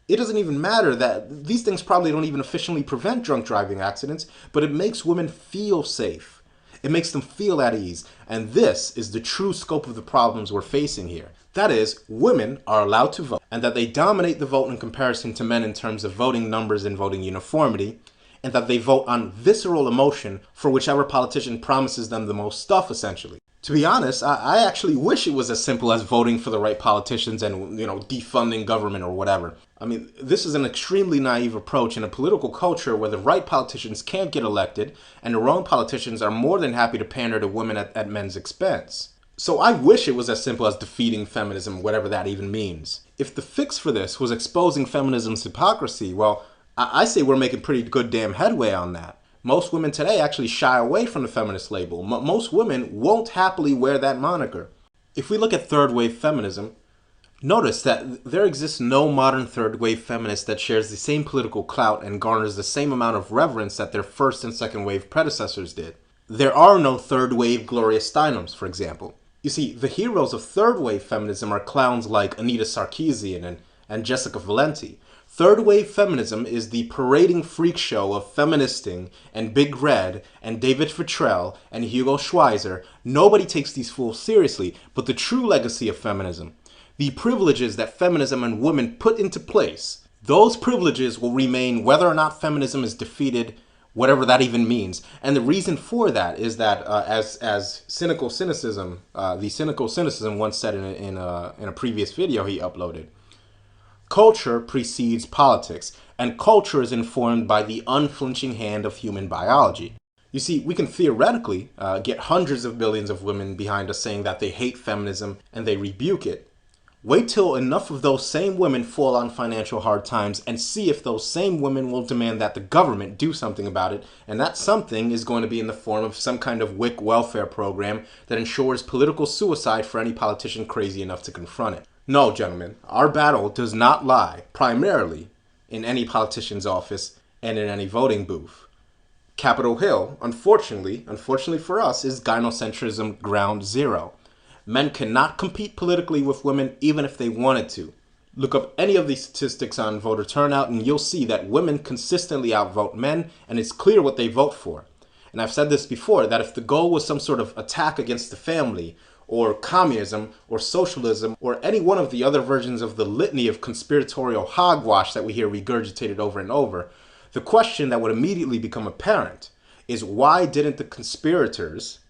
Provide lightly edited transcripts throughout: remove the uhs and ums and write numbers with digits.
It doesn't even matter that these things probably don't even efficiently prevent drunk driving accidents, but it makes women feel safe. It makes them feel at ease. And this is the true scope of the problems we're facing here. That is, women are allowed to vote, and that they dominate the vote in comparison to men in terms of voting numbers and voting uniformity, and that they vote on visceral emotion for whichever politician promises them the most stuff, essentially. To be honest, I actually wish it was as simple as voting for the right politicians and, defunding government or whatever. I mean, this is an extremely naive approach in a political culture where the right politicians can't get elected and the wrong politicians are more than happy to pander to women at men's expense. So I wish it was as simple as defeating feminism, whatever that even means. If the fix for this was exposing feminism's hypocrisy, well, I say we're making pretty good damn headway on that. Most women today actually shy away from the feminist label. Most women won't happily wear that moniker. If we look at third wave feminism, notice that there exists no modern third wave feminist that shares the same political clout and garners the same amount of reverence that their first and second wave predecessors did. There are no third wave Gloria Steinems, for example. You see, the heroes of third wave feminism are clowns like Anita Sarkeesian and Jessica Valenti. Third wave feminism is the parading freak show of feministing and Big Red and David Futrell and Hugo Schweizer. Nobody takes these fools seriously, but the true legacy of feminism, the privileges that feminism and women put into place, those privileges will remain whether or not feminism is defeated, whatever that even means. And the reason for that is that, as cynical cynicism, the cynical cynicism once said in a previous video he uploaded, culture precedes politics, and culture is informed by the unflinching hand of human biology. You see, we can theoretically get hundreds of billions of women behind us saying that they hate feminism and they rebuke it. Wait till enough of those same women fall on financial hard times and see if those same women will demand that the government do something about it, and that something is going to be in the form of some kind of WIC welfare program that ensures political suicide for any politician crazy enough to confront it. No, gentlemen, our battle does not lie, primarily, in any politician's office and in any voting booth. Capitol Hill, unfortunately for us, is gynocentrism ground zero. Men cannot compete politically with women even if they wanted to. Look up any of these statistics on voter turnout and you'll see that women consistently outvote men, and it's clear what they vote for. And I've said this before, that if the goal was some sort of attack against the family, or communism, or socialism, or any one of the other versions of the litany of conspiratorial hogwash that we hear regurgitated over and over, the question that would immediately become apparent is why didn't the conspirators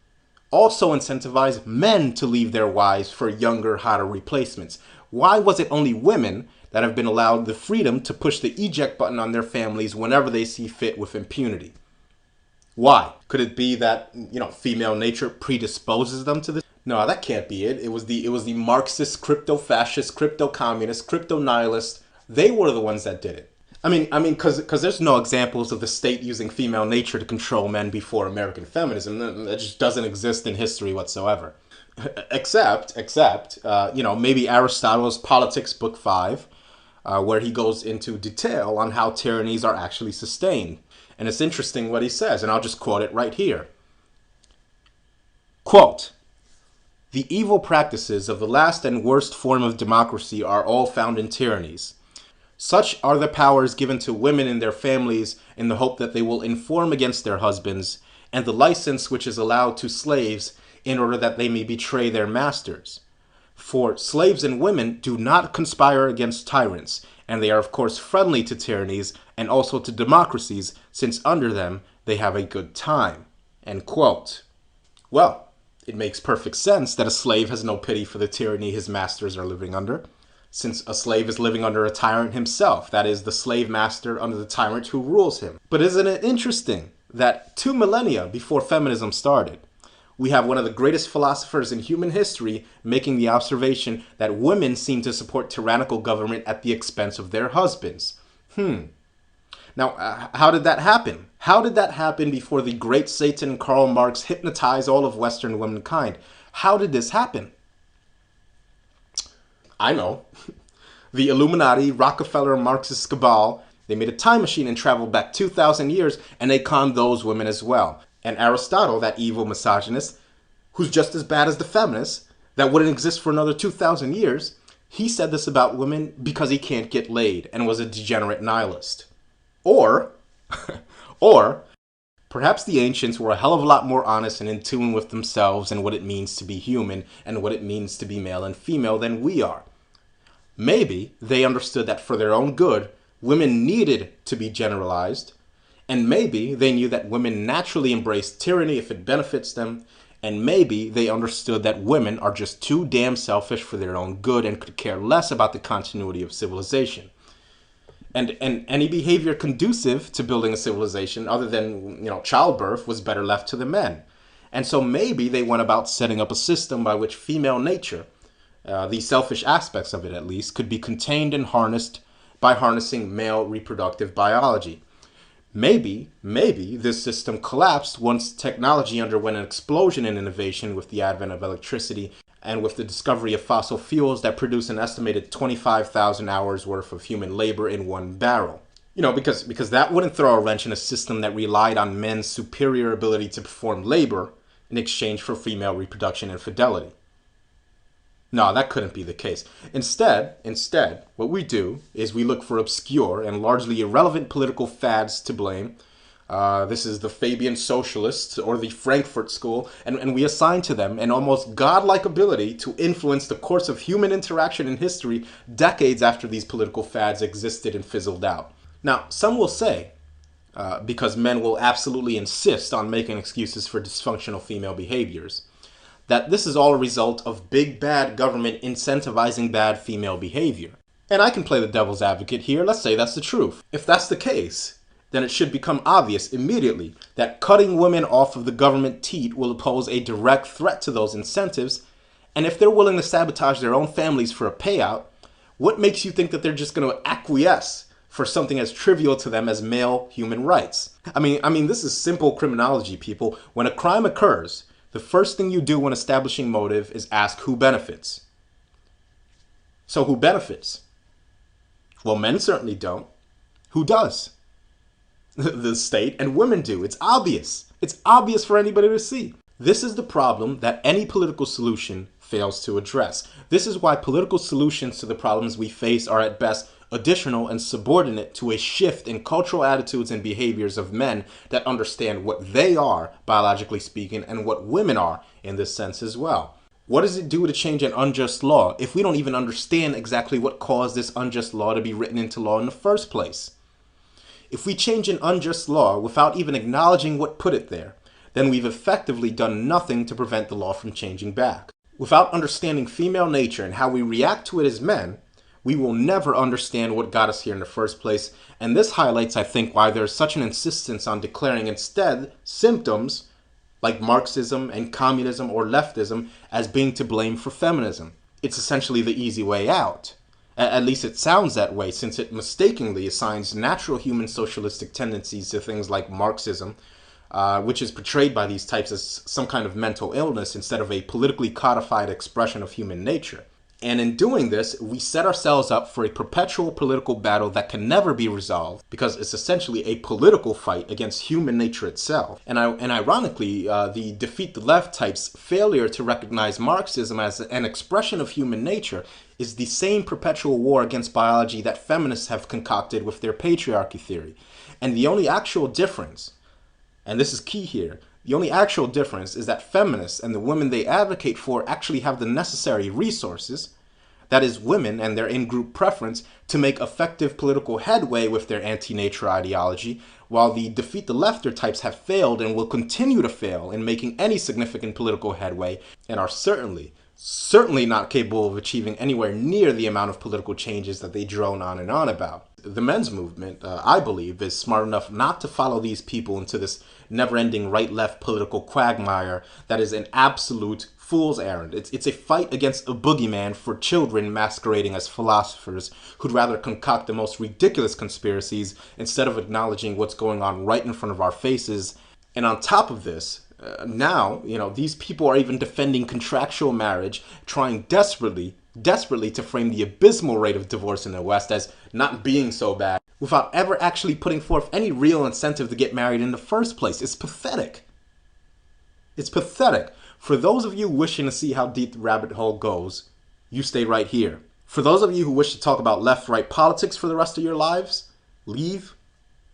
also incentivize men to leave their wives for younger, hotter replacements? Why was it only women that have been allowed the freedom to push the eject button on their families whenever they see fit with impunity? Why? Could it be that, female nature predisposes them to this? No, that can't be it. It was the Marxist, crypto-fascist, crypto-communist, crypto-nihilist. They were the ones that did it. I mean, because there's no examples of the state using female nature to control men before American feminism. That just doesn't exist in history whatsoever. Except, maybe Aristotle's Politics, Book 5, where he goes into detail on how tyrannies are actually sustained. And it's interesting what he says, and I'll just quote it right here. Quote, "The evil practices of the last and worst form of democracy are all found in tyrannies. Such are the powers given to women in their families in the hope that they will inform against their husbands, and the license which is allowed to slaves in order that they may betray their masters. For slaves and women do not conspire against tyrants, and they are of course friendly to tyrannies and also to democracies, since under them they have a good time." End quote. Well, it makes perfect sense that a slave has no pity for the tyranny his masters are living under, since a slave is living under a tyrant himself, that is, the slave master under the tyrant who rules him. But isn't it interesting that 2 millennia before feminism started, we have one of the greatest philosophers in human history making the observation that women seem to support tyrannical government at the expense of their husbands. Now, how did that happen? How did that happen before the great Satan Karl Marx hypnotized all of Western womankind? How did this happen? I know. The Illuminati, Rockefeller, Marxist cabal, they made a time machine and traveled back 2,000 years, and they conned those women as well. And Aristotle, that evil misogynist, who's just as bad as the feminists, that wouldn't exist for another 2,000 years, he said this about women because he can't get laid and was a degenerate nihilist. Or, or perhaps the ancients were a hell of a lot more honest and in tune with themselves and what it means to be human and what it means to be male and female than we are. Maybe they understood that for their own good, women needed to be generalized, and maybe they knew that women naturally embrace tyranny if it benefits them, and maybe they understood that women are just too damn selfish for their own good and could care less about the continuity of civilization. And any behavior conducive to building a civilization other than, childbirth was better left to the men. And so maybe they went about setting up a system by which female nature, the selfish aspects of it at least, could be contained and harnessed by harnessing male reproductive biology. Maybe this system collapsed once technology underwent an explosion in innovation with the advent of electricity and with the discovery of fossil fuels that produce an estimated 25,000 hours worth of human labor in one barrel. Because that wouldn't throw a wrench in a system that relied on men's superior ability to perform labor in exchange for female reproduction and fidelity. No, that couldn't be the case. Instead, what we do is we look for obscure and largely irrelevant political fads to blame. This is the Fabian Socialists or the Frankfurt School, and we assign to them an almost godlike ability to influence the course of human interaction in history decades after these political fads existed and fizzled out. Now, some will say, because men will absolutely insist on making excuses for dysfunctional female behaviors, that this is all a result of big bad government incentivizing bad female behavior. And I can play the devil's advocate here. Let's say that's the truth. If that's the case, then it should become obvious immediately that cutting women off of the government teat will pose a direct threat to those incentives. And if they're willing to sabotage their own families for a payout, what makes you think that they're just going to acquiesce for something as trivial to them as male human rights? I mean, this is simple criminology, people. When a crime occurs, the first thing you do when establishing motive is ask who benefits. So who benefits? Well, men certainly don't. Who does? The state, and women do. It's obvious. It's obvious for anybody to see. This is the problem that any political solution fails to address. This is why political solutions to the problems we face are at best additional and subordinate to a shift in cultural attitudes and behaviors of men that understand what they are, biologically speaking, and what women are in this sense as well. What does it do to change an unjust law if we don't even understand exactly what caused this unjust law to be written into law in the first place? If we change an unjust law without even acknowledging what put it there, then we've effectively done nothing to prevent the law from changing back. Without understanding female nature and how we react to it as men, we will never understand what got us here in the first place, and this highlights, I think, why there's such an insistence on declaring instead symptoms like Marxism and communism or leftism as being to blame for feminism. It's essentially the easy way out. At least it sounds that way, since it mistakenly assigns natural human socialistic tendencies to things like Marxism, which is portrayed by these types as some kind of mental illness instead of a politically codified expression of human nature. And in doing this, we set ourselves up for a perpetual political battle that can never be resolved because it's essentially a political fight against human nature itself. And ironically, the defeat the left type's failure to recognize Marxism as an expression of human nature is the same perpetual war against biology that feminists have concocted with their patriarchy theory. And the only actual difference, and this is key here, the only actual difference is that feminists and the women they advocate for actually have the necessary resources, that is, women and their in-group preference, to make effective political headway with their anti-nature ideology, while the defeat the lefter types have failed and will continue to fail in making any significant political headway and are certainly not capable of achieving anywhere near the amount of political changes that they drone on and on about. The men's movement, I believe, is smart enough not to follow these people into this never-ending right-left political quagmire that is an absolute fool's errand. It's a fight against a boogeyman for children masquerading as philosophers who'd rather concoct the most ridiculous conspiracies instead of acknowledging what's going on right in front of our faces. And on top of this, now, these people are even defending contractual marriage, trying desperately to frame the abysmal rate of divorce in the West as not being so bad, without ever actually putting forth any real incentive to get married in the first place. It's pathetic. It's pathetic. For those of you wishing to see how deep the rabbit hole goes, you stay right here. For those of you who wish to talk about left-right politics for the rest of your lives, leave,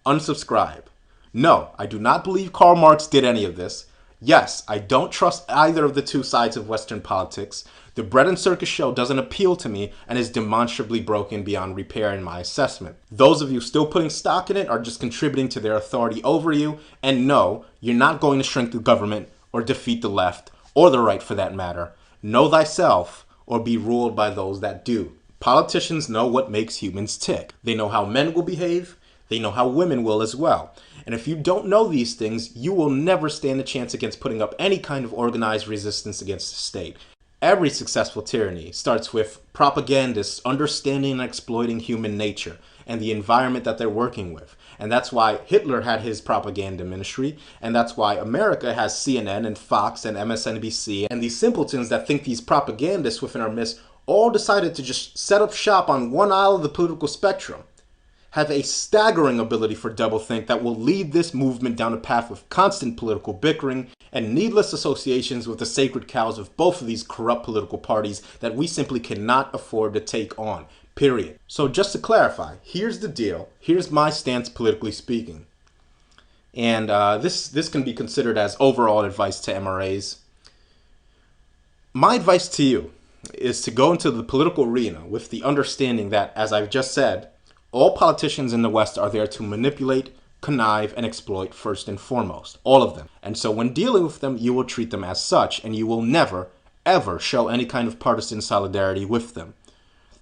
unsubscribe. No, I do not believe Karl Marx did any of this. Yes, I don't trust either of the two sides of Western politics. The bread and circus show doesn't appeal to me and is demonstrably broken beyond repair in my assessment. Those of you still putting stock in it are just contributing to their authority over you. And no, you're not going to shrink the government or defeat the left, or the right for that matter. Know thyself, or be ruled by those that do. Politicians know what makes humans tick. They know how men will behave. They know how women will as well. And if you don't know these things, you will never stand a chance against putting up any kind of organized resistance against the state. Every successful tyranny starts with propagandists understanding and exploiting human nature and the environment that they're working with. And that's why Hitler had his propaganda ministry, and that's why America has CNN and Fox and MSNBC, and these simpletons that think these propagandists within our midst all decided to just set up shop on one aisle of the political spectrum, have a staggering ability for doublethink that will lead this movement down a path of constant political bickering and needless associations with the sacred cows of both of these corrupt political parties that we simply cannot afford to take on, period. So just to clarify, here's the deal. Here's my stance politically speaking. And this can be considered as overall advice to MRAs. My advice to you is to go into the political arena with the understanding that, as I've just said, all politicians in the West are there to manipulate, connive, and exploit first and foremost. All of them. And so when dealing with them, you will treat them as such, and you will never, ever show any kind of partisan solidarity with them.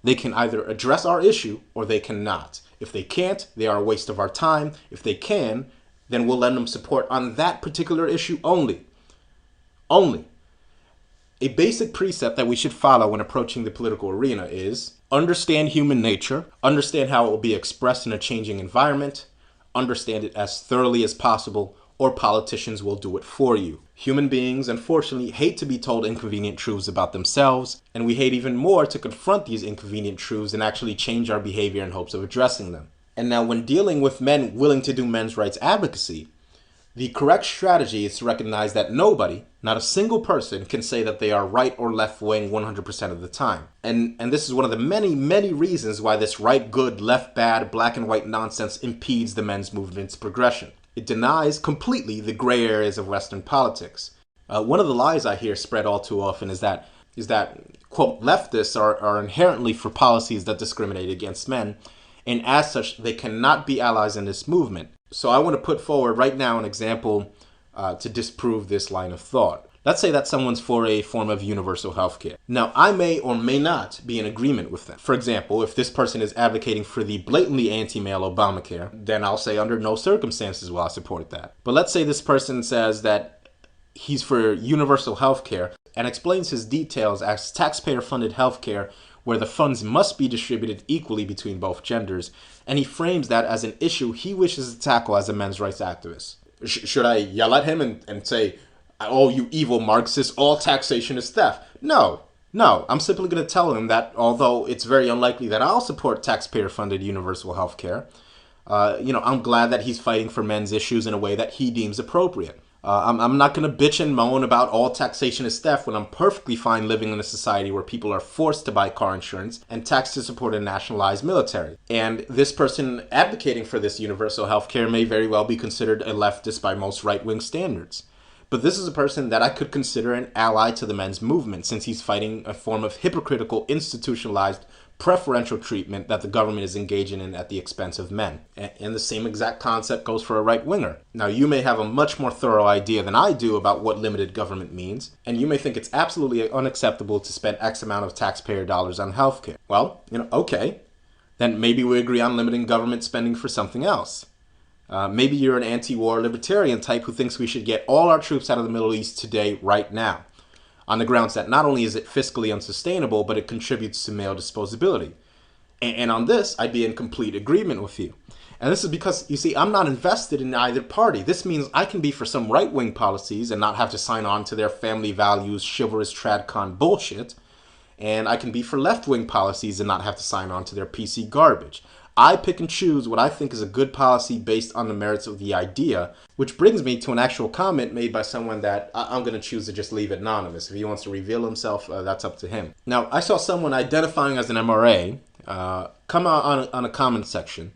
They can either address our issue or they cannot. If they can't, they are a waste of our time. If they can, then we'll lend them support on that particular issue only. Only. A basic precept that we should follow when approaching the political arena is understand human nature, understand how it will be expressed in a changing environment, understand it as thoroughly as possible, or politicians will do it for you. Human beings, unfortunately, hate to be told inconvenient truths about themselves, and we hate even more to confront these inconvenient truths and actually change our behavior in hopes of addressing them. And now when dealing with men willing to do men's rights advocacy, the correct strategy is to recognize that nobody, not a single person, can say that they are right or left wing 100% of the time. And this is one of the many, many reasons why this right good, left bad, black and white nonsense impedes the men's movement's progression. It denies completely the gray areas of Western politics. One of the lies I hear spread all too often is that quote, leftists are inherently for policies that discriminate against men, and as such, they cannot be allies in this movement. So I want to put forward right now an example to disprove this line of thought. Let's say that someone's for a form of universal health care. Now, I may or may not be in agreement with them. For example, if this person is advocating for the blatantly anti-male Obamacare, then I'll say under no circumstances will I support that. But let's say this person says that he's for universal health care and explains his details as taxpayer-funded health care where the funds must be distributed equally between both genders, and he frames that as an issue he wishes to tackle as a men's rights activist. Should I yell at him and say, oh, you evil Marxist, all taxation is theft? No. I'm simply going to tell him that although it's very unlikely that I'll support taxpayer-funded universal health care, I'm glad that he's fighting for men's issues in a way that he deems appropriate. I'm not going to bitch and moan about all taxation is theft when I'm perfectly fine living in a society where people are forced to buy car insurance and taxed to support a nationalized military. And this person advocating for this universal health care may very well be considered a leftist by most right-wing standards. But this is a person that I could consider an ally to the men's movement since he's fighting a form of hypocritical, institutionalized, preferential treatment that the government is engaging in at the expense of men. And the same exact concept goes for a right-winger. Now, you may have a much more thorough idea than I do about what limited government means, and you may think it's absolutely unacceptable to spend X amount of taxpayer dollars on healthcare. Well, okay. Then maybe we agree on limiting government spending for something else. Maybe you're an anti-war libertarian type who thinks we should get all our troops out of the Middle East today, right now, on the grounds that not only is it fiscally unsustainable, but it contributes to male disposability. And on this, I'd be in complete agreement with you. And this is because, you see, I'm not invested in either party. This means I can be for some right-wing policies and not have to sign on to their family values, chivalrous tradcon bullshit. And I can be for left-wing policies and not have to sign on to their PC garbage. I pick and choose what I think is a good policy based on the merits of the idea, which brings me to an actual comment made by someone that I'm going to choose to just leave anonymous. If he wants to reveal himself, that's up to him. Now, I saw someone identifying as an MRA come out on a comment section